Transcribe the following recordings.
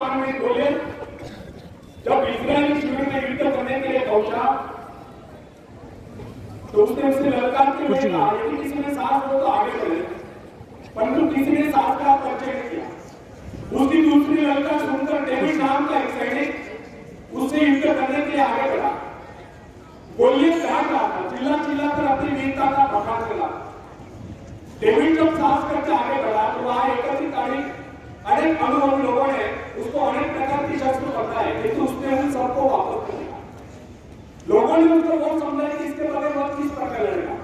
बोले जब इजराइल शिविर में युद्ध करने के लिए पहुंचा तो उसने उसे ललकारते हुए कहा यदि किसी ने साहस हो तो आगे बढ़े, परंतु किसी ने साहस का परिचय नहीं किया। उसकी दूसरी ललकार सुनकर डेविड नाम का एक सैनिक उससे युद्ध करने के लिए आगे बढ़ा। गोलियत भाग रहा था, चिल्ला चिल्ला कर अपनी वीरता का बखान चला। डेविड जब साहस करके आगे बढ़ा तो वहां एकत्रित अनेक अनुभवी लोगों ने उसको अनेक प्रकार की शस्त्र बताए, लेकिन उसने उन सबको वापस कर दिया। लोगों ने उसको वो समझा कि इसके बगैर वह किस प्रकार लड़ेगा।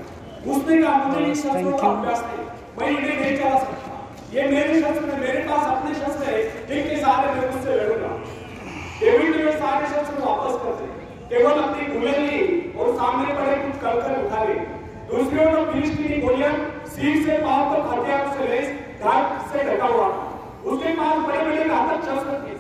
उसने कहा मुझे इन शस्त्रों का अभ्यास नहीं, मैं इन्हें नहीं चला सकता। ये मेरे शस्त्र है, मेरे पास अपने शस्त्र है जिनके सहारे मैं उससे लड़ूंगा। डेविड ने सारे शस्त्र वापस कर दिए, केवल अपनी भूलें ली और सामने पड़े कुछ कंकर उठा लिए। दूसरी ओर फिलिस्तीनी गोलियत सिर से पांव तक हथियार से लैस घाट से ढका हुआ था। उसके पास बड़े बड़े घातक शस्त्र थे।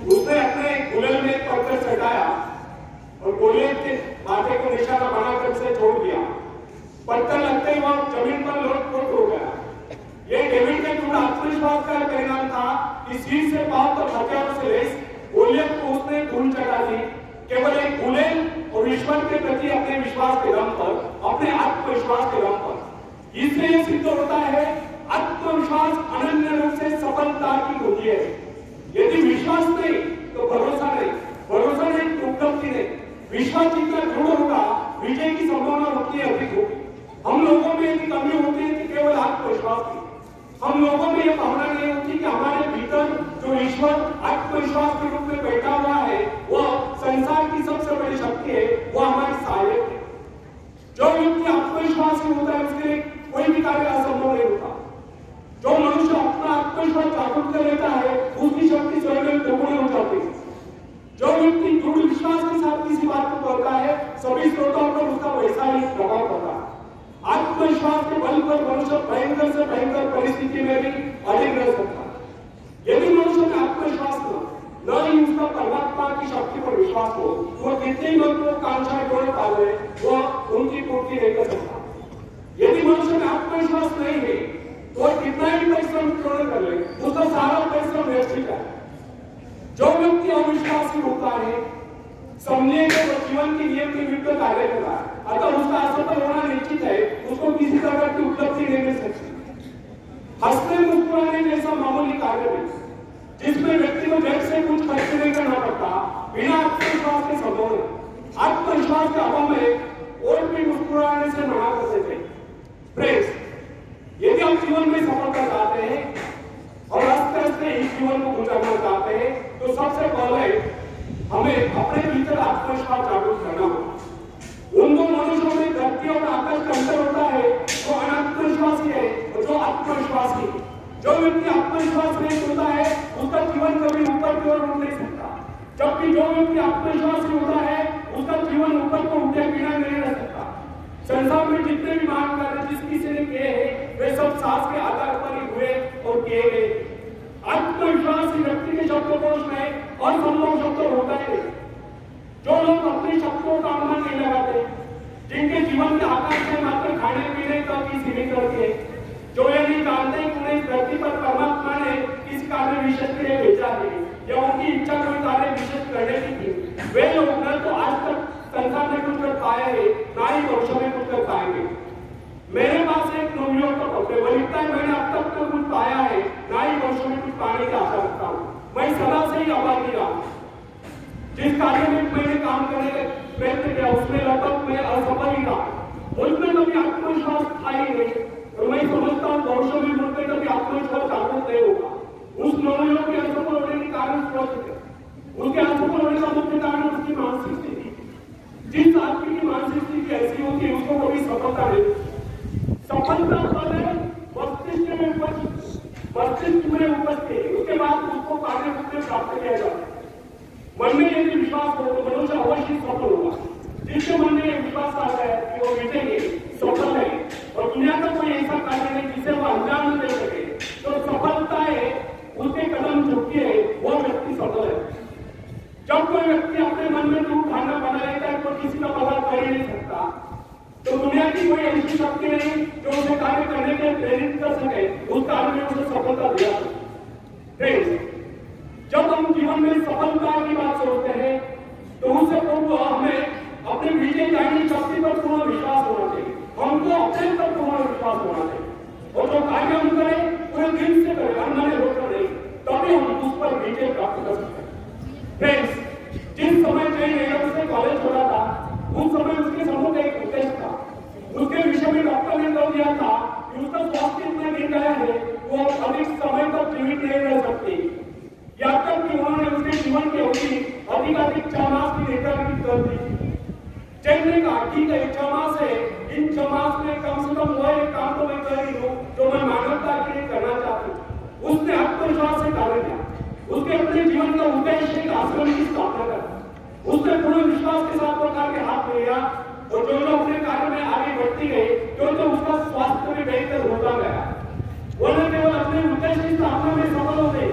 उसने अपने गुलल में पत्थर चढ़ाया और गोलियत के माथे को निशाना बनाकर उसे छोड़ दिया। पत्थर लगते ही वह जमीन पर लोट-पोट हो गया। यह डेविड के पूर्ण आत्मविश्वास का परिणाम था कि सिर से पांव तक हथियारों से लैस गोलियत को उसने धूल चढ़ा दी, केवल एक गुलेल और ईश्वर के प्रति अपने विश्वास के दम पर, अपने आत्मविश्वास के दम पर। इससे यह सिद्ध होता है आत्मविश्वास अनन्य रूप से सफलता की कुंजी है। यदि विश्वास नहीं तो भरोसा नहीं, भरोसा नहीं तो उपलब्धि नहीं। विश्वास जितना दृढ़ होगा विजय की संभावना उतनी अधिक होगी। हम लोगों में यदि कमी होती है कि केवल आत्मविश्वास की, हम लोगों में यह भावना नहीं होती कि हमारे भीतर जो ईश्वर आत्मविश्वास के रूप में बैठा हुआ है वह संसार की सबसे बड़ी शक्ति है, वह हमारी सहायक है। जो व्यक्ति आत्मविश्वासी होता है उसके लिए कोई भी कार्य असंभव नहीं होता। जो मनुष्य अपना आत्मविश्वास जागरूक कर लेता है उसकी शक्ति स्वयं में दोगुनी हो जाती है। जो व्यक्ति दृढ़ विश्वास के साथ किसी बात को करता है सभी श्रोताओं पर उसका वैसा ही प्रभाव पड़ता है। आत्मविश्वास के बल पर मनुष्य भयंकर से भयंकर परिस्थिति में भी अडिग रह सकता है। यदि मनुष्य में आत्मविश्वास हो, न ही उसका परमात्मा की शक्ति पर विश्वास हो, वो कितनी महत्वाकांक्षाएं जोड़ पावे वो उनकी पूर्ति नहीं कर सकता। यदि मनुष्य में आत्मविश्वास नहीं है तो कितना ही परिश्रम क्यों न कर ले, उसका सारा परिश्रम व्यर्थ है। जो व्यक्ति अविश्वासी होता है समझिए कि वो जीवन के नियम के विरुद्ध कार्य कर रहा है, अतः उसका असफल होना निश्चित है। उसको किसी प्रकार की उपलब्धि नहीं मिल सकती। हंसने मुस्कुराने जैसा मामूली कार्य नहीं जिसमें व्यक्ति को जड़ से कुछ खर्च नहीं करना पड़ता, बिना आत्मविश्वास के संभव है। आत्मविश्वास के अभाव में और भी मुस्कुराने से मना करते थे। प्रेस यदि हम जीवन में सफलता चाहते हैं और हंसते हंसते इस जीवन को गुजारना चाहते हैं तो सबसे पहले हमें अपने भीतर आत्मविश्वास जागरूक करना होगा। उन दो मनुष्यों में धरती और आकाश का अंतर होता है, जो अनात्मविश्वासी है और जो आत्मविश्वासी है। जो व्यक्ति आत्मविश्वास नहीं होता है उसका जीवन कभी ऊपर की ओर उठ नहीं सकता, जबकि जो व्यक्ति आत्मविश्वासी होता है उसका जीवन ऊपर को उठे बिना नहीं रह सकता। संसार में जितने भी महान कार्य जिस किसी ने किए हैं वे सब साहस के आधार पर ही हुए और किए गए। आत्मविश्वासी व्यक्ति के शब्दकोश में असंभव शब्द होता है। जो लोग अपनी शक्तियों का अनुमान नहीं लगाते, जिनके जीवन में आकाश में मात्र खाने पीने तक ही सीमित रहती है, जो ये नहीं जानते कि उन्हें धरती पर परमात्मा ने किस कार्य विशेष के लिए भेजा है या उनकी इच्छा कोई कार्य विशेष करने की थी, वे लोग न तो आज तक संसार में कुछ कर पाए हैं ना ही भविष्य में कुछ कर पाएंगे। मेरे पास एक न्यूयॉर्क का पत्र है, वो लिखता है मैंने अब तक तो कुछ पाया है ना ही भविष्य में कुछ पाने की आशा रखता हूँ। मैं सदा से ही आभारी रहा। जिस कार्य में मैंने काम करने का प्रयत्न किया उसमें लगभग मैं असफल ही रहा। उसमें कभी आत्मविश्वास था ही नहीं और मैं समझता हूँ भविष्य में मुझे कभी आत्मविश्वास जागरूक नहीं होगा। उस नौजवान के असफल होने के कारण स्पष्ट है। उसके असफल होने का मुख्य कारण उसकी मानसिक स्थिति। जिस आदमी की मानसिक स्थिति ऐसी होती है उसको कभी सफलता नहीं। सफलता पद है मस्तिष्क में उपस्थित है, उसके बाद उसको कार्य रूप में प्राप्त किया जाता है। मन में यदि विश्वास हो तो मनुष्य अवश्य सफल होगा। जिसके मन में विश्वास आ जाए कि वो जीतेंगे, सफल है और दुनिया का कोई ऐसा कार्य नहीं जिसे वो अंजाम दे सके, तो सफलता है उसके कदम झुकी है, वो व्यक्ति सफल है। जब कोई व्यक्ति अपने मन में जो ठाना बनाए दुनिया की कोई ऐसी शक्ति नहीं जो उसे कार्य करने के लिए प्रेरित कर सके, उस कार्य में उसे सफलता दिया। फ्रेंड्स, जब हम जीवन में सफलता की बात सोचते हैं तो उससे पूर्व हमें अपने विजय दायिनी शक्ति पर पूर्ण विश्वास होना चाहिए। हमको अपने पर पूर्ण विश्वास होना चाहिए और जो कार्य हम करें पूरे दिल से करें, अनमने होकर नहीं, तभी हम उस पर विजय प्राप्त कर सकते हैं। फ्रेंड्स, जिस समय जय नेहरू से कॉलेज हो रहा था, उस समय उसके समूह का एक उद्देश्य था। उसके विषय में डॉक्टर ने कह दिया था कि उसका स्वास्थ्य इतना गिर गया है वो अधिक समय तक जीवित नहीं रह सकती। यहाँ तक कि उन्होंने उसके जीवन की अवधि अधिकाधिक 4 मास की निर्धारित कर दी। जैन ने कहा ठीक है, 6 मास है, इन 6 मास में कम से कम वो एक काम तो मैं कर रही हूँ जो मैं मानवता के लिए करना चाहती हूँ। उसने आत्मविश्वास से कार्य किया। उसके अपने जीवन का उद्देश्य एक आश्रम की स्थापना कर। उसने पूरे विश्वास के साथ वो कार्य हाथ में लिया और जो जो अपने कार्य में आगे बढ़ती गई, जो जो उसका स्वास्थ्य भी बेहतर होता गया। वो न केवल अपने उद्देश्य की स्थापना में सफल हो गए,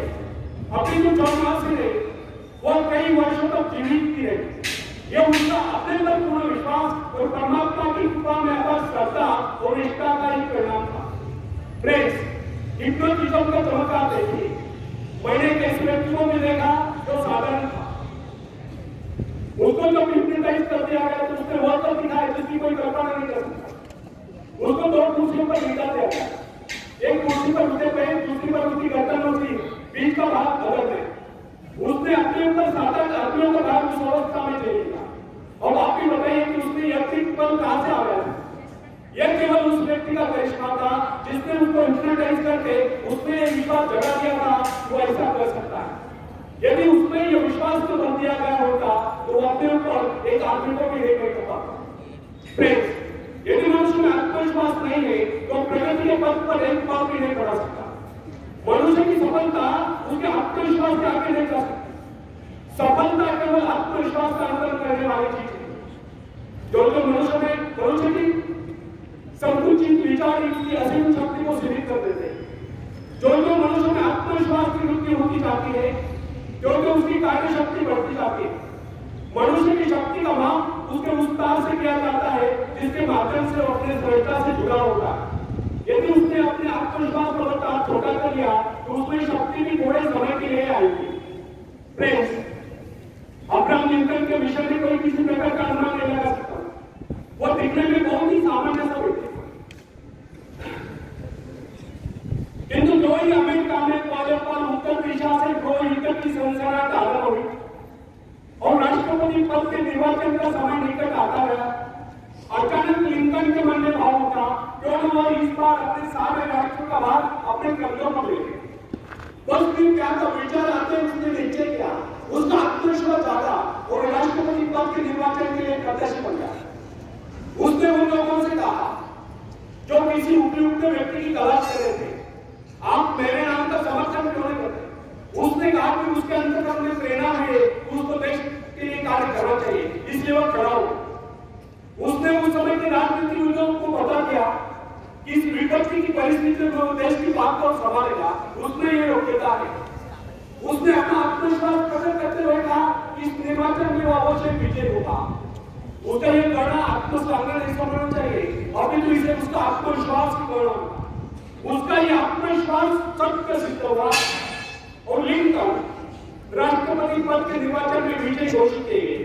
अपनी जो 4 मास है वो कई वर्षों तक जीवित थी रही। ये उनका अपने पर पूर्ण विश्वास और परमात्मा की कृपा में अपार श्रद्धा और निष्ठा का ही परिणाम था। फ्रेंड्स, हिप्नोटिज्म का चमत्कार देखिए। मैंने कैसे व्यक्तियों में देखा जो साधारण था, उसको जब हिप्नोटाइज कर दिया गया तो उसने वह तो दिखाया जिसकी कोई कल्पना नहीं कर सकता। उसको 2 कुर्सियों पर बिठा दिया गया, एक कुर्सी पर उसके पैर, दूसरी पर उसकी गर्दन होती, बीच का भाग बदल है। उसने अपने ऊपर 7-8 आदमियों का भाग उस अवस्था में ले लिया। अब आप ही बताइए कि उसने यह पल कहां से आ गया? यह केवल उस व्यक्ति का करिश्मा था जिसने उसको हिप्नोटाइज करके उसने विश्वास जगा दिया था वो ऐसा कर सकता है। यदि उसमें यह विश्वास तो बन दिया गया होता तो वो अपने ऊपर एक आदमी को भी नहीं कर पाता। फ्रेंड्स, यदि मनुष्य में आत्मविश्वास नहीं है तो प्रगति के पथ पर एक पांव भी नहीं बढ़ा सकता। मनुष्य की सफलता उसके आत्मविश्वास के आगे नहीं जा सकती। सफलता केवल आत्मविश्वास का अनुकरण करने वाली चीज है। जो मनुष्य की संकुचित विचार की असीम शक्ति को सीमित कर देते हैं। जो मनुष्य में आत्मविश्वास की वृद्धि होती जाती है, जो उसकी कार्य शक्ति बढ़ती जाती है। मनुष्य की शक्ति का माप उसके विस्तार से किया जाता है जिसके माध्यम से वो अपने सृष्टा से जुड़ा होगा। यदि उसने अपने आत्मविश्वास को लगातार छोटा कर लिया तो उसमें शक्ति भी थोड़े समय के लिए आएगी। फ्रेंड्स, अब्राहम लिंकन के विषय में कोई किसी प्रकार का अनुमान नहीं लगा सकता। वो दिखने में बहुत ही सामान्य सा व्यक्ति था, किंतु जो ही अमेरिका में पर उत्तर दिशा से प्रो हिटलर की सनसनाहट आरंभ हुई और राष्ट्रपति पद के निर्वाचन का समय निकट आता गया, अचानक लिंकन के मन में भाव उठा क्यों वो इस बार अपने सारे राष्ट्र का भार अपने कंधों पर ले ले। बस फिर क्या था, विचार आते उसने नीचे किया, उसका आत्मविश्वास जागा और राष्ट्रपति पद के निर्वाचन के लिए प्रत्याशी बन गया। उसने उन लोगों से कहा जो किसी उपयुक्त व्यक्ति की तलाश कर रहे थे, आप मेरे नाम का समर्थन क्यों नहीं करते? उसने कहा कि उसके अंतर्गत में प्रेरणा है, उसको देश के लिए कार्य करना चाहिए, इसलिए वो खड़ा हो। उसने उस समय के राजनीतिक उद्योग को बता दिया कि इस विपत्ति की परिस्थिति में देश की बात को संभालेगा, उसमें ये योग्यता है। उसने अपना आत्मविश्वास प्रकट करते हुए कहा कि इस निर्वाचन में वो अवश्य विजय होगा। उसका ये गणना आत्मसंघर्ष नहीं समझना चाहिए, अभी तो इसे उसका आत्मविश्वास की गणना। उसका ये आत्मविश्वास सत्य सिद्ध हुआ और लिंकन राष्ट्रपति पद के निर्वाचन में विजय घोषित किए गए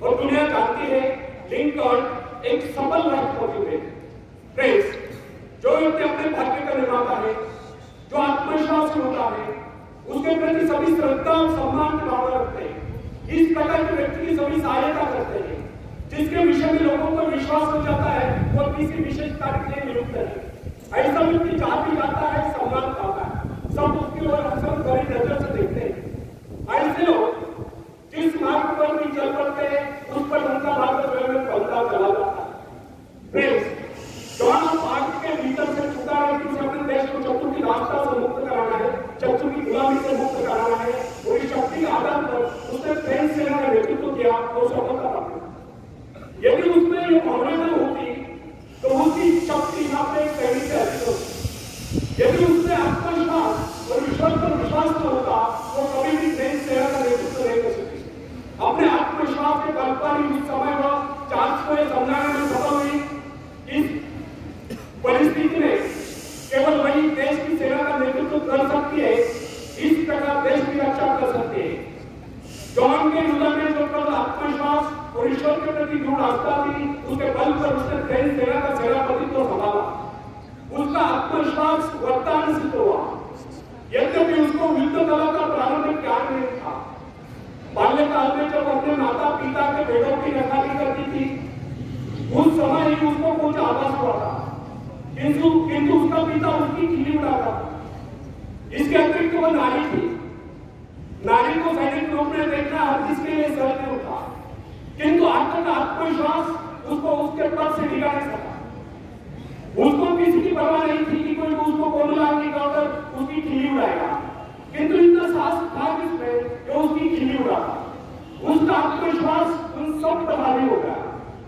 और दुनिया जानती है लिंकन एक सफल राष्ट्रपति हुए। फ्रेंड्स, जो व्यक्ति अपने भाग्य का निर्माता है, जो आत्मविश्वासी होता है, उसके प्रति सभी श्रद्धा और सम्मान की भावना रखते हैं। इस प्रकार के व्यक्ति की सभी सहायता करते हैं। जिसके विषय में लोगों को विश्वास हो जाता है वो किसी विशेष कार्य के लिए नियुक्त है। ऐसा व्यक्ति जहां भी जाता है सम्मान पाता है, सब उसकी ओर अक्सर बड़ी नजर से देखते हैं। ऐसे लोग जिस मार्ग पर भी चल पड़ते हैं उस पर उनका मार्ग में पलता चला जाता है। फ्रेंड्स, जॉन आर्क के भीतर से छुटा है कि उसे अपने देश को शत्रु की रास्ता से मुक्त कराना है, शत्रु की गुलामी से मुक्त कराना है और इस शक्ति के आधार पर उसने फ्रेंच सेना का नेतृत्व किया और सफलता प्राप्त की। यदि उसमें ये भावना न होती तो उसकी शक्ति अपने सैनिक से अधिक होती। यदि उसमें आत्मविश्वास और विश्वास पर विश्वास न होता तो कभी भी फ्रेंच सेना का नेतृत्व और ईश्वर के प्रति दृढ़ आस्था थी, उसके बल पर उसने तेज सेना का सेनापतित्व संभाला। उसका आत्मविश्वास वरदान सिद्ध हुआ। यद्यपि उसको युद्ध कला का प्रारंभिक ज्ञान नहीं था। बाल्यकाल में जब अपने माता पिता के भेड़ों की रखाली करती थी, उस समय ही उसको कुछ आभास हुआ था, किंतु उसका पिता उसकी खिल्ली उड़ाता था। इसके अतिरिक्त वह नारी थी। नारी को सैनिक रूप में देखना हर किसके लिए सहज नहीं होता, किंतु आज तक आत्मविश्वास उसको उसके पद से निकाल नहीं सका। उसको किसी की परवाह नहीं थी कि कोई उसको कोमला निकालकर उसकी खिल्ली उड़ाएगा, किंतु इतना साहस था किसमें कि उसकी खिल्ली उड़ाता। उसका आत्मविश्वास उन सब प्रभावी हो गया।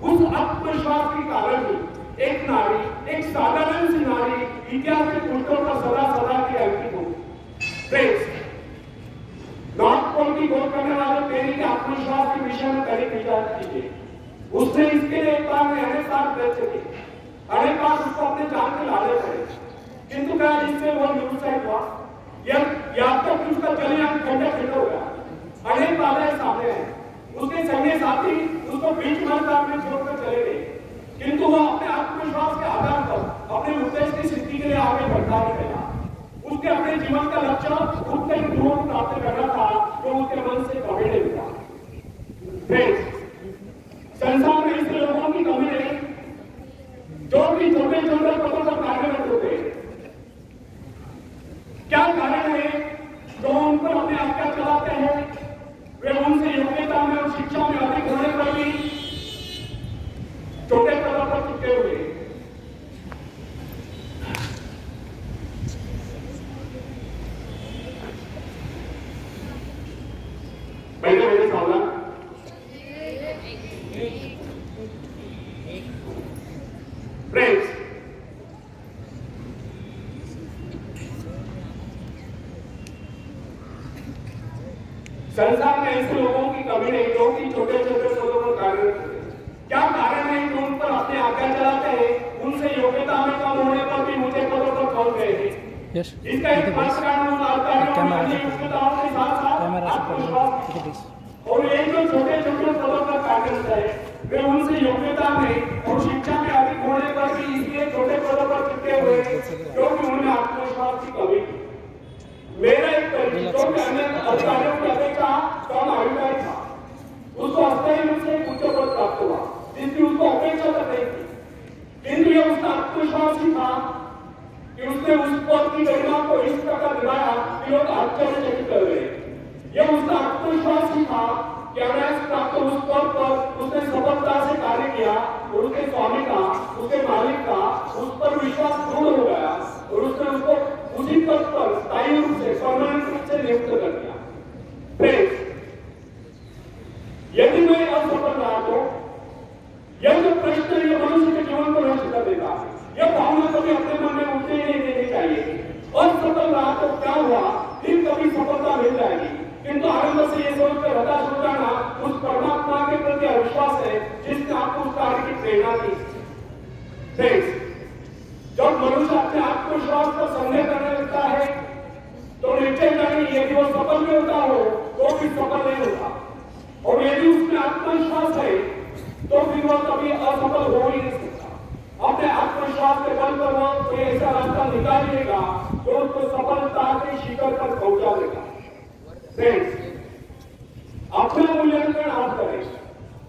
उस आत्मविश्वास के कारण ही एक नारी, एक साधारण सी नारी इतिहास के पुष्टों पर सदा सदा की अंकित हो। नॉर्थ पोल की गोल करने वाले पेरी के आत्मविश्वास के विषय में कड़ी विचार कीजिए। उसने इसके लिए एक बार में अनेक बार प्रयत्न किए, अनेक बार उसको अपने जान के लाले पड़े, किंतु क्या इससे वो निरुत्साहित हुआ? यहाँ तक उसका चलियान खंडा खंड हो गया। अनेक बाधाएं सामने हैं। उसके सैन्य साथी उसको बीच मैदान में छोड़कर चले गए, किंतु वह अपने आत्मविश्वास के आधार पर अपने उद्देश्य की सिद्धि के लिए आगे बढ़ता ही गया। उसके अपने जीवन का लक्ष्य उसके ध्रुव प्राप्त करना था, जो उसके मन से कभी नहीं था। संसार में ऐसे लोगों की कमी नहीं जो कि छोटे छोटे पदों पर कार्यरत होते। क्या कारण है जो उन पर अपने आज्ञा चलाते हैं? वे उनसे योग्यता में और शिक्षा में अधिक होने पर भी छोटे पदों पर टिके हुए। मेरे सावधान फ्रेंड्स, संसार में ऐसे लोगों की कमी नहीं जो कि छोटे छोटे पदों पर कार्यरत हैं। क्या कारण है जो उन पर अपने आज्ञा चलाते हैं, उनसे योग्यता में कम होने पर भी ऊंचे पदों पर पहुंच गए हैं? इसका एक खास कारण उन अधिकारियों की योग्यताओं के साथ साथ आत्मविश्वास, और ये जो छोटे छोटे पदों पर कार्यरत है वे उनसे योग्यता में और शिक्षा में अधिक होने पर भी इसलिए छोटे पदों पर टिके हुए क्योंकि उनमें आत्मविश्वास की कमी थी। मेरा एक परिचित जो अन्य अधिकारियों की अपेक्षा कम आयु का था, उसको अस्थायी रूप से उच्च पद प्राप्त हुआ जिसकी उसको अपेक्षा तक नहीं थी, किंतु यह उसका आत्मविश्वास ही था कि उसने उस पद की गरिमा को इस प्रकार निभाया कि लोग आश्चर्यचकित कर गए। यह उसका आत्मविश्वास ही था कि अनायास प्राप्त उस पद पर उसने सफलता से कार्य किया और उसके स्वामी का, उसके मालिक का उस पर विश्वास दृढ़ हो गया और उसने उसको उसी पद पर स्थायी रूप से, परमानेंट रूप से नियुक्त कर दिया। यदि मैं असफल रहा तो यह जो प्रश्न ये मनुष्य के जीवन को नष्ट कर देता है, यह भावना कभी अपने मन में उठने ही नहीं देनी चाहिए। असफल रहा तो क्या हुआ, फिर कभी सफलता मिल जाएगी, किंतु आरंभ से ये सोचकर हताश हो जाना उस परमात्मा के प्रति अविश्वास है जिसने आपको उस कार्य की प्रेरणा दी। जब मनुष्य अपने आत्मविश्वास पर संदेह करने लगता है तो निश्चय जानिए यदि वो सफल भी होता हो तो भी सफल नहीं होता, और यदि उसमें आत्मविश्वास है तो फिर वह कभी असफल हो ही नहीं सकता। अपने आत्मविश्वास के बल पर वह कोई ऐसा रास्ता निकाल लेगा जो उसको सफलता के शिखर पर पहुंचा देगा। अपना मूल्यांकन आप करें।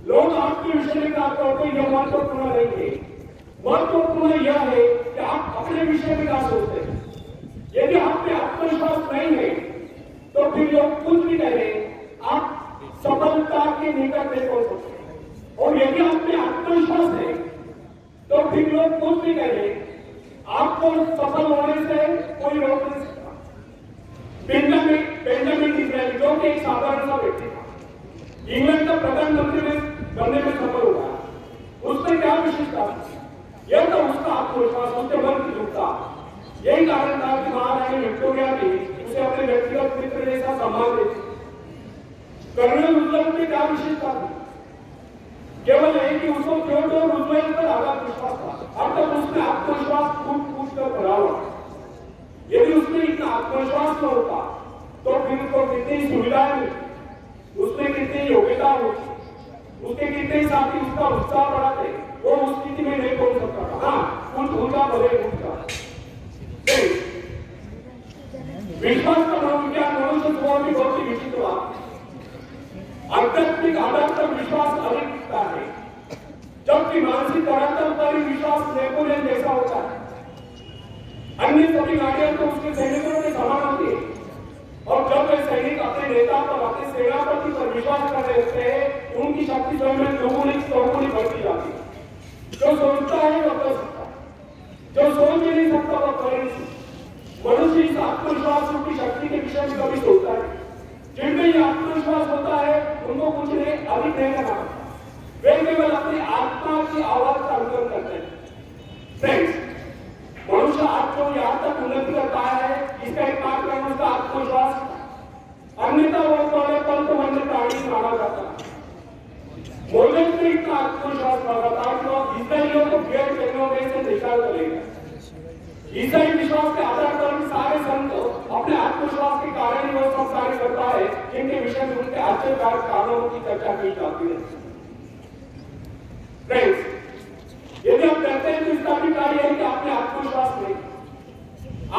लोग आपके विषय में क्या करते हैं यह महत्वपूर्ण नहीं है। महत्वपूर्ण यह है कि आप अपने विषय में क्या सोचते हैं। यदि आप में आत्मविश्वास नहीं है तो फिर लोग कुछ भी कहें आप सफलता के निकट नहीं पहुंच सकते, और यदि आप में आत्मविश्वास है तो फिर लोग कुछ भी कहें आपको सफल होने से कोई रोक नहीं सकता। बेंजामिन डिज़रायली जो कि एक साधारण सा व्यक्ति था, इंग्लैंड का प्रधानमंत्री बनने में सफल हुआ। उसने क्या विशेषता थी? यह तो उसका आत्मविश्वास, उसके मन की दृढ़ता। यही कारण था कि महारानी विक्टोरिया भी उसे अपने व्यक्तिगत मित्र जैसा सम्मान देती। कर्नल रूजवेल्ट की क्या विशेषता थी? केवल यही कि उसको थियोडोर रूजवेल्ट पर आगाध विश्वास था। अब तक उसने आत्मविश्वास फूट कर भरा हुआ। यदि उसमें इतना आत्मविश्वास न होता तो फिर उसको कितनी सुविधाएं मिलती, उसमें कितनी योग्यता होती, उसके कितने साथी उसका उत्साह बढ़ाते, वो उस स्थिति में नहीं पहुंच सकता था। हाँ, कुछ होता भले होता। विश्वास का मनोविज्ञान मनुष्य स्वभाव की बहुत ही विचित्र बात। आध्यात्मिक आधार पर विश्वास अधिक दिखता है, जबकि मानसिक धरातल पर विश्वास नेपोलियन जैसा होता है। अन्य सभी गाड़ियां तो उसके सैनिकों के समान होती है, और जब वे सैनिक अपने नेता पर, अपने सेनापति पर विश्वास कर रहे होते हैं, उनकी शक्ति स्वयं में दोगुनी चौगुनी बढ़ती जाती है। जो सोचता है वह कर सकता है, जो सोच ही नहीं सकता वह कर नहीं सकता। मनुष्य इस आत्मविश्वास की शक्ति के विषय में कभी सोचता है। जिनमें ये आत्मविश्वास होता है उनको कुछ नहीं अधिक नहीं करना, वे केवल अपनी आत्मा की आवाज का अनुकरण करते हैं। फ्रेंड्स, मनुष्य आज जो यहाँ तक उन्नति करता है, इसका एक मात्र कारण उसका आत्मविश्वास। अन्यथा वो पहले पल तो वन्य प्राणी माना जाता है। मोजेस में इतना आत्मविश्वास बढ़ा था कि वो ईसाइयों को भेड़ टेक्नोलॉजी से निकाल करेगा। ईसाई विश्वास के आधार पर सारे संत अपने आत्मविश्वास के कारण ही वो सब कार्य करता है जिनके विषय में उनके आश्चर्यकारक कारणों की चर्चा की जाती है। फ्रेंड्स, यदि आप कहते हैं तो इसका भी कार्य है कि अपने आत्मविश्वास में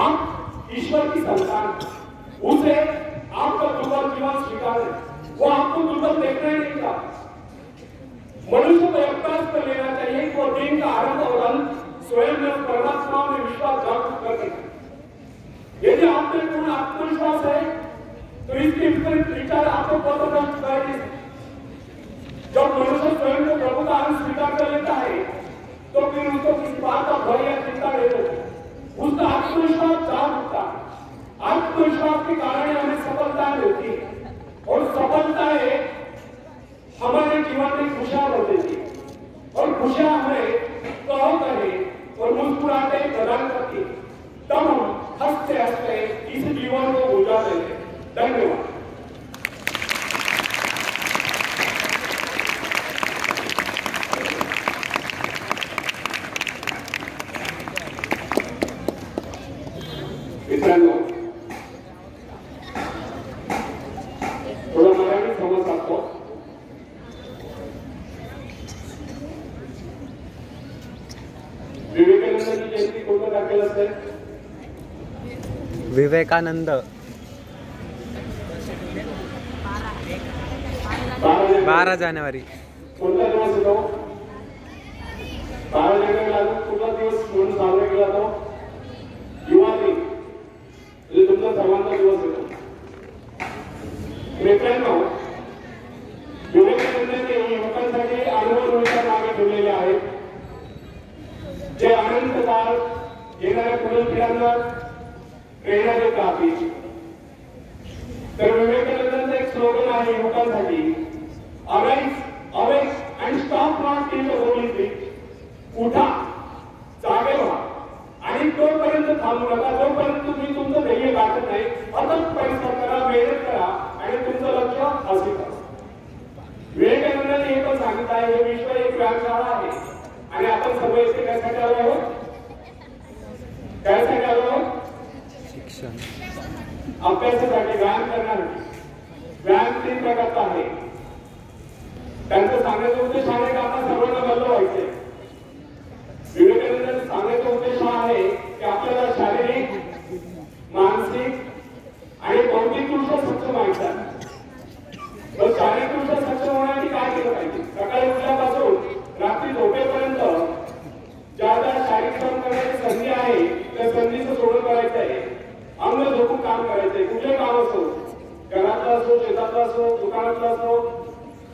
आप ईश्वर की संतान, उसे आपका दुर्बल जीवन स्वीकार है, वो आपको दुर्बल देखना ही नहीं चाहता। मनुष्य को अभ्यास कर लेना चाहिए कि वो दिन का आरंभ और अंत स्वयं में परमात्मा में विश्वास जागरूक करते हैं। यदि आप में पूर्ण आत्मविश्वास है तो इसके विपरीत विचार आपको पथभ्रष्ट कर नहीं सकते। जब मनुष्य स्वयं को प्रभु का अंश स्वीकार कर लेता है तो फिर उसको किसी बात का भय या चिंता नहीं रहती, उसका आत्मविश्वास जाग उठता है। आत्मविश्वास के कारण हमें सफलता मिलती है, और सफलताएं हमारे जीवन में खुशियां भर देती है, और खुशियां हमें कहो करे और मुस्कुराते प्रदान करती है। तब हम हंसते हंसते इस जीवन को गुजार लेते हैं। धन्यवाद। मित्रांनो, थोडा मराठी समज लागतो। विवेकानंदांची जयंती कोणत्या तारखेला असते? विवेकानंद 12 जानेवारी। कोणता दिवस येतो? 12 जानेवारीला कुठला दिवस म्हणून साजरा केला जातो? युवा दिन, म्हणजे तुमचा सर्वांचा दिवस येतो। मित्रांनो, विवेकानंदांनी युवकांसाठी अनुभव मागे ठेवलेले आहेत, जे अनंत काळ येणाऱ्या पुढील पिढ्यांना प्रेरणा देत राहतील। तर विवेकानंदांचं एक स्लोगन आहे युवकांसाठी, arise, awake and stop not till the goal is reached. उठा, जागे व्हा, आणि तोपर्यंत थांबू नका जोपर्यंत तुम्ही तुमचं ध्येय गाठत नाही। अथक परिश्रम करा, मेहनत करा आणि तुमचं लक्ष्य हासिल करा। विवेकानंदांनी हे पण सांगितलं आहे, हे विश्व एक व्यायामशाळा आहे आणि आपण सर्व इथे कशासाठी आलो आहोत? कशासाठी आलो आहोत? शिक्षण, अभ्यासासाठी, व्यायाम करण्यासाठी। व्यायाम 3 प्रकारचा आहे। त्यांचं सांगण्याचा उद्देश आहे की आपण सर्वांना बदल व्हायचे। विवेकानंदांचा सांगण्याचा उद्देश हा आहे की आपल्याला शारीरिक, मानसिक आणि बौद्धिक दृष्ट्या सक्षम व्हायचं आहे। तर शारीरिक दृष्ट्या सक्षम होण्यासाठी काय केलं पाहिजे? सकाळी उठल्यापासून रात्री झोपेपर्यंत ज्या ज्या शारीरिक श्रम करण्याची संधी आहे त्या संधीचं सोडून करायचं आहे। अंग झोपून काम करायचंय, कुठले काम असो, घरातलं असो, शेतातलं असो, दुकानातलं असो,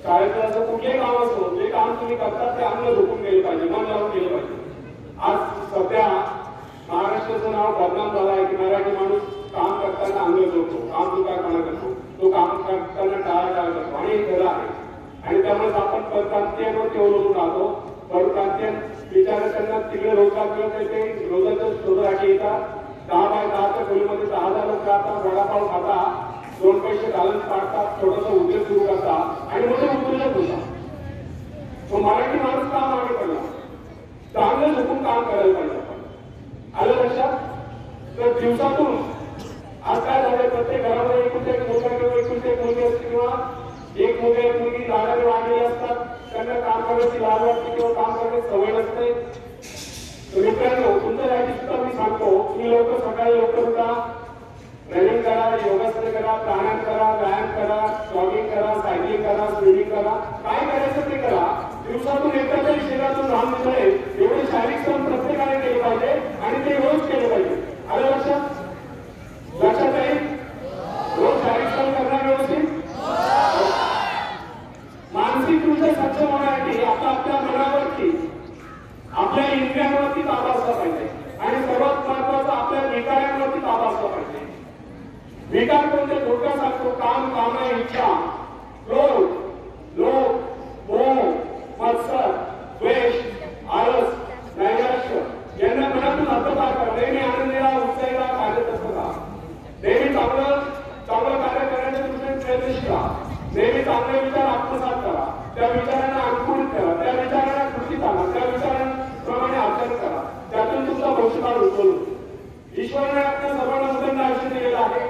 शाळेतलं असो, कुठले काम असो, जे काम तुम्ही करतात ते अंग झोपून गेले पाहिजे, मन लावून गेलं पाहिजे। आज सध्या महाराष्ट्राचं नाव बदनाम झालं आहे की मराठी माणूस काम करताना अंग झोपतो, काम चुकारपणा करतो, तो काम करताना टाळाटाळ करतो, आणि हे खरं आहे। आणि त्यामुळे आपण परप्रांतीयांवरती अवलंबून राहतो। परप्रांतीय विचारकांना तिकडे रोजगार मिळत येते, रोजगारच्या शोधासाठी येतात। 10 बाय 10च्या खोलीमध्ये 10,000 लोक राहतात, वडापाव खातात, 2 पैसे घालून पाडतात, छोटासा उद्योग सुरू करतात आणि मोठे उद्योजक होतात। तो मराठी माणूस का मागे पडला? चांगलं झोपून काम करायला पाहिजे आपण। आलं लक्षात? तर दिवसातून आज काय झालंय, प्रत्येक घरामध्ये एक मुलगा किंवा एक मुलगी असते किंवा एक मुलगा एक मुलगी झाडाने वाढलेले असतात। त्यांना काम करण्याची लाज वाटते किंवा काम करण्याची सवय नसते. तर मित्रांनो, तुमच्यासाठी सुद्धा मी सांगतो, तुम्ही लोक सकाळी लवकर उठा, रनिंग करा, योगासन करा, प्राणायाम करा, व्यायाम करा, जॉगिंग करा, सायकलिंग करा, स्विमिंग करा, काय करायचं ते करा. दिवसातून एकदा तरी शरीरातून घाम निघणे एवढे शारीरिक श्रम प्रत्येकाने केले पाहिजे आणि ते रोज केले पाहिजे. आलं लक्षात आहे? रोज शारीरिक श्रम करणार व्यवस्थित. मानसिकदृष्ट्या सक्षम होण्यासाठी आपल्या मनावरती, आपल्या इंद्रियांवरती ताबा असला पाहिजे आणि सर्वात महत्वाचं आपल्या विकारांवरती ताबा असला पाहिजे. विकार कोणते? धोका सांगतो, काम, कामना, इच्छा, क्रोध, लोभ, मोह, मत्सर, द्वेष, आळस, नैराश्य यांना मनातून हद्दपार करा. नेहमी आनंदी राहा, उत्साही राहा, कार्यतत्पर राहा. नेहमी चांगलं कार्य करण्याच्या दृष्टीने प्रयत्नशील राहा. नेहमी चांगले विचार आत्मसात करा, त्या विचारांना अनुकूलित करा, त्या विचारांना कृतीत आणा, त्या विचारांप्रमाणे आचरण करा. त्यातून तुमचा भविष्यकाळ उज्ज्वल होतो. ईश्वराने आपल्या सर्वांना उदंड आयुष्य दिलेलं आहे.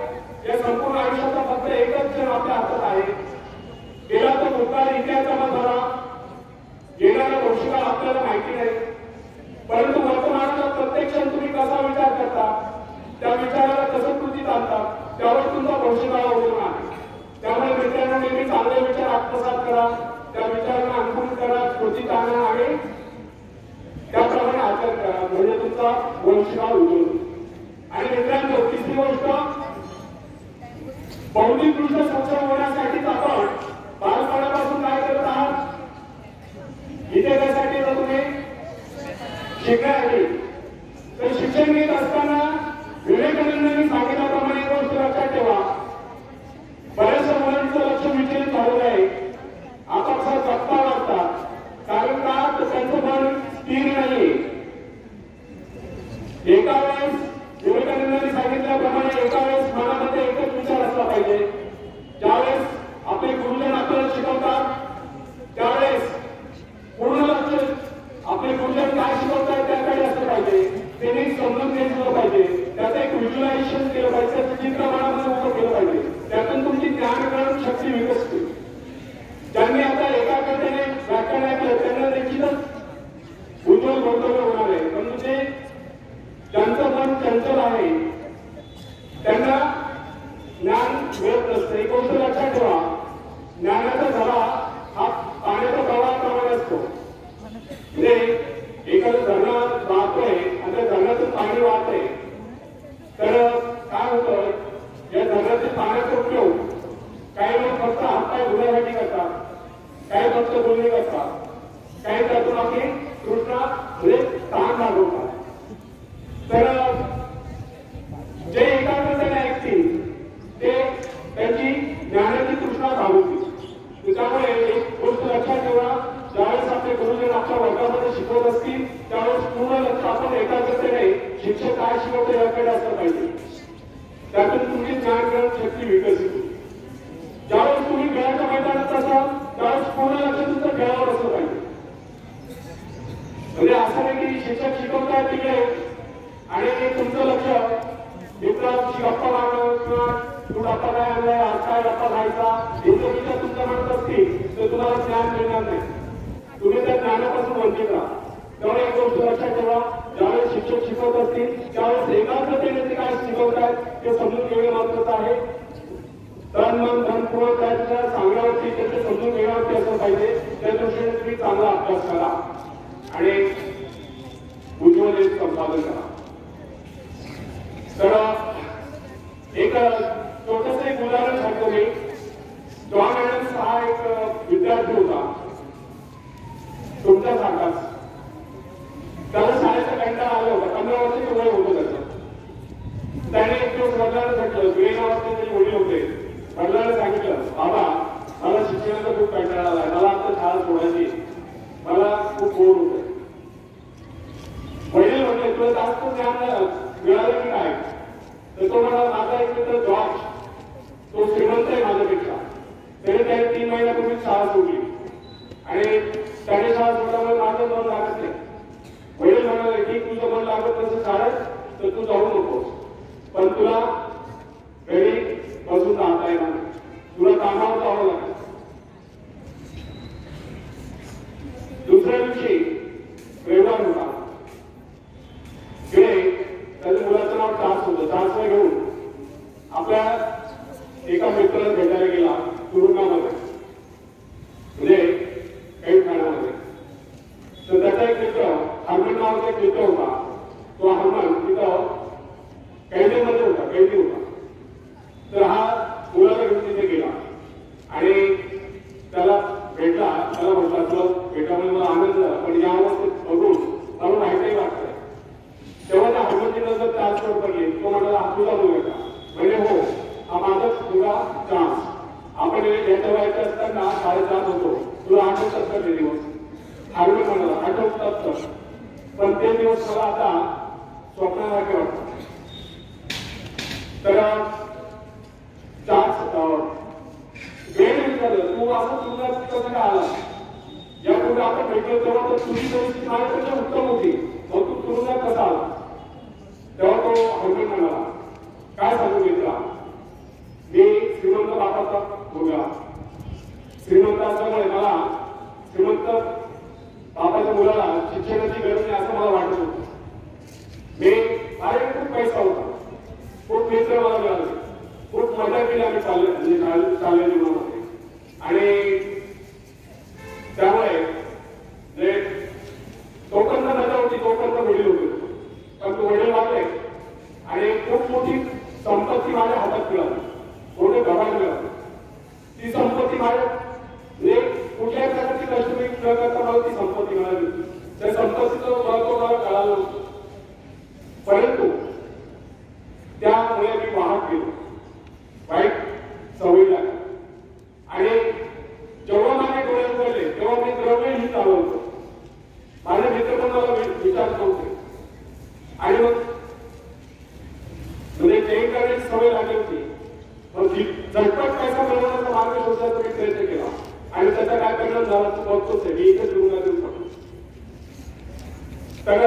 या संपूर्ण आयुष्याचा फक्त एकच क्षण आपल्या हातात आहे. गेला तो भूतकाळ इतिहासाला धरा, येणारा भविष्यकाळ आपल्याला माहिती नाही, परंतु वर्तमानाचा प्रत्येक क्षण तुम्ही कसा विचार करता, त्या विचाराला कसं कृतीत आणता, त्यावर तुमचा भविष्यकाळ अवलंबून आहे. त्यामुळे मित्रांनो, नेहमी चांगले विचार आत्मसात करा, त्या विचारांना अनुकूल करा, कृतीत आणा आणि त्याप्रमाणे आचरण करा, म्हणजे तुमचा भविष्यकाळ उज्ज्वल होईल. आणि मित्रांनो, तिसरी गोष्ट, बौद्धिकदृष्ट्या सक्षम होण्यासाठीच आपण बालपणापासून काय करत आहात? इथे त्यासाठी तर तुम्ही शिकण्यासाठी. तर शिक्षण घेत असताना विवेकानंदांनी सांगितल्याप्रमाणे एक गोष्ट लक्षात ठेवा, बऱ्याचशा मुलांचं लक्ष विचलित झालेलं आहे. आपापसात गप्पा वाटतात, कारण का? तर त्यांचं मन स्थिर नाहीये. एका वेळेस विवेकानंदांनी सांगितल्याप्रमाणे एका वेळेस मनामध्ये एकच विचार असला पाहिजे. ज्यावेळेस आपले गुरुजन आपल्याला शिकवतात त्यावेळेस पूर्ण लक्ष आपले गुरुजन काय शिकवतात त्याकडे असलं पाहिजे. त्यांनी समजून घेतलं पाहिजे, त्याचं एक व्हिज्युअलायझेशन केलं पाहिजे, त्याचं चित्र मनामध्ये उभं केलं पाहिजे. त्यातून तुमची ज्ञानग्रहण शक्ती विकसित होईल. ज्यांनी आता एकाग्रतेने व्याख्यान ऐकलं त्यांना निश्चितच उज्ज्वल भवितव्य होणार आहे. पण जे ज्यांचं मन चंचल आहे त्यांना ज्ञान मिळत नसतं. एक गोष्ट लक्षात ठेवा, ज्ञानाचा झरा हा पाण्याच्या प्रवाहाप्रमाणे असतो. म्हणजे एखादं धरण वाहतोय आणि त्या धरणातून पाणी वाहतंय, तर काय होतं, या धरणातील पाण्याचा उपयोग काही लोक फक्त हातपाय धुण्यासाठी करतात, काही फक्त बोलणी करतात, काही त्यातून आपली तृष्णा म्हणजे ताण भागवतात. तर जे एकाग्रतेने ऐकतील ते त्यांची ज्ञानाची तृष्णा भागवतील. त्यामुळे एक गोष्ट लक्षात ठेवा, ज्यावेळेस आपले गुरुजन आपल्या वर्गामध्ये शिकवत असतील त्यावेळेस पूर्ण लक्ष आपण एकाग्रतेने शिक्षक काय शिकवतो याकडे असलं पाहिजे. त्यातून तुमची ज्ञानग्रहण शक्ती विकसित होईल. ज्यावेळेस तुम्ही खेळाच्या मैदानात असाल त्यावेळेस पूर्ण लक्ष तुमचं खेळावर असलं पाहिजे. म्हणजे असं नाही की शिक्षक शिकवतायत तिकडे आणि तुमचं लक्ष मित्रांशी गप्पा मारणं किंवा तू डप्पा काय आणलाय, आज काय डप्पा खायचा, इतर विचार तुमच्या मनात असतील तर तुम्हाला ज्ञान मिळणार नाही. तुम्ही त्या ज्ञानापासून वंचित राहा. त्यामुळे एक गोष्ट लक्षात ठेवा, ज्यावेळेस शिक्षक शिकवत असतील त्यावेळेस एकाग्रतेने ते काय शिकवतायत ते समजून घेणं महत्वाचं आहे. तन मन धन पूर्ण त्याच्या सांगण्यावरती त्याचे समजून घेण्यावरती असलं पाहिजे. त्या दृष्टीने तुम्ही चांगला अभ्यास करा आणि उज्ज्वल संपादन करा. तर एक छोटस एक उदाहरण सांगतो मी. जॉन ॲडम्स हा एक विद्यार्थी होता तुमच्यासारखाच. त्याला शाळेचा कंटाळा आला होता. 15 वर्षाचं वय होतं त्याचं. त्याने एक दिवस वडिलांना सांगितलं, ग्रे नावाचे त्याचे वडील होते, वडिलांना सांगितलं, बाबा मला शिक्षणाचा खूप कंटाळा आलाय, मला आता शाळा सोडायची, मला खूप बोर होतंय. वडील म्हणले, तुला जास्त ज्ञान मिळालं की काय? तर तो मला, माझा एक मित्र जॉर्ज, तो श्रीमंत आहे माझ्यापेक्षा, त्याने 3 महिन्यापूर्वी शाळा सोडली आणि त्याने शाळा सोडल्यामुळे माझं मन लागत नाही. वडील म्हणाले, ठीक, तुझं मन लागत नसेल शाळेत तर तू जाऊ नकोस, पण तुला घरी बसून राहता येणार, तुला कामावर जावं लागेल. दुसऱ्या दिवशी रविवार होता. तिने त्याच्या मुलाचं नाव चार्ल्स होतं. चार्ल्सला घेऊन आपल्या एका मित्राला भेटायला गेला तुरुंगामध्ये, म्हणजे काही ठाण्यामध्ये. तर त्याचा एक मित्र हरमन नावाचा एक मित्र होता. तो हरमन तिथं कैदेमध्ये होता, कैदी होता. तर हा मुलाला घेऊन तिथे गेला आणि त्याला भेटला. त्याला म्हटला तुला भेटामध्ये मला आनंद झाला, पण या अवस्थेत बघून मला माहितीही वाटतंय. तेव्हा त्या हरमनची नंतर चार्ल्सवर पडली. तो म्हणाला हा तुझा मुलगा का? म्हणजे हो, हा माझाच मुलगा चार्ल्स. आपण याच्या वयाचे असताना 4.5 होतो. तुला आठवतात का ते दिवस? हरमन म्हणाला आठवतात तर, पण ते दिवस मला आता स्वप्नासारखे वाटतात. तर वेळ विचारलं तू असं तुला कसं काय आला? यापूर्वी आपण भेटलो तेव्हा तर तुझी परिस्थिती माझ्यापेक्षा उत्तम होती, मग तू तुरुंगात कसा आला? तेव्हा तो हरमन म्हणाला काय सांगू मित्रा, मी श्रीमंत बापाचा मुलगा. श्रीमंत असल्यामुळे मला श्रीमंत बापाच्या मुलाला शिक्षणाची गरज नाही असं मला वाटत होतं. मी माझ्याकडे खूप पैसा होता, खूप मित्र मला मिळाले, खूप मजा केली आम्ही चालल्या जीवनामध्ये. आणि त्यामुळे तोपर्यंत मजा होती, तोपर्यंत वडील होते. पण तो वडील वाटले आणि खूप मोठी संपत्ती माझ्या हातात मिळाली, मोठे गव्हाण मिळाले. ती संपत्ती माझ्या कुठल्याही प्रकारची कष्ट न करता मला ती संपत्ती मिळाली. त्या संपत्तीचं महत्व मला कळालं होतं. परंतु त्यामुळे मी वाहत गेलो, वाईट सवयी लागली. आणि जेव्हा माझे डोळे उघडले तेव्हा मी द्रव्यही चालवतो. माझे मित्र पण मला विचारत होते. आणि मग म्हणजे चेंज करण्याची सवय लागली होती. मग झटपट पैसा मिळवण्याचा मार्ग शोधण्याचा मी प्रयत्न केला. आणि त्याचा काय परिणाम झाला तो बघतोच आहे. मी इथे तुरुंगात येऊन पडलो. तर